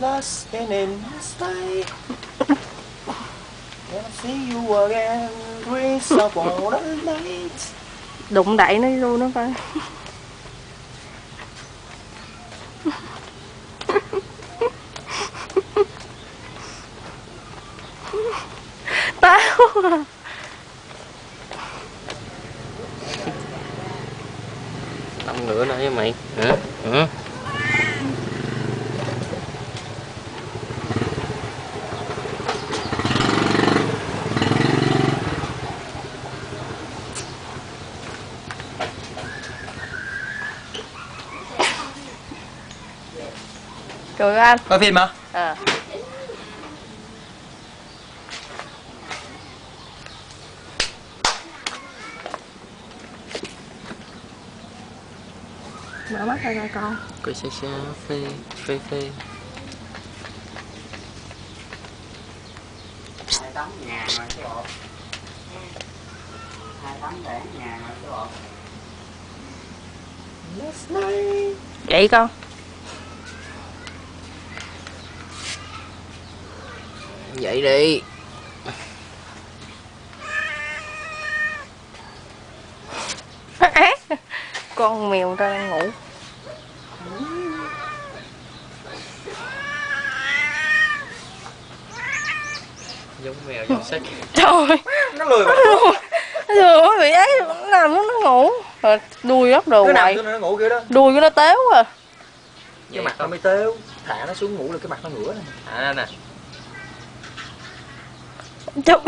Lost in space. Never see you again. Breeze upon the night. Đụng đậy nó luôn đó coi. Tao à. Tông nữa nữa với mày hả? Hả? Cười anh. Coi phim hả? À. Mở mắt ra coi con. Coi xa xa phê phê phê. 2 tấm nhà mà chứ bộ. 2 tấm để nhà mà chứ bộ. Last night. Vậy con. Vậy đi. Con mèo ta đang ngủ. Giống mèo giống sách. Trời. Nó lười mà. Nó lười bị ấy, nó nằm nó ngủ. Rồi đuôi góc đồ Nó nằm hoài. cho nó ngủ kiểu đó. Đuôi của nó téo à. Cái mặt nó mới téo. Thả nó xuống ngủ là cái mặt nó ngửa này. À nè. Chụp.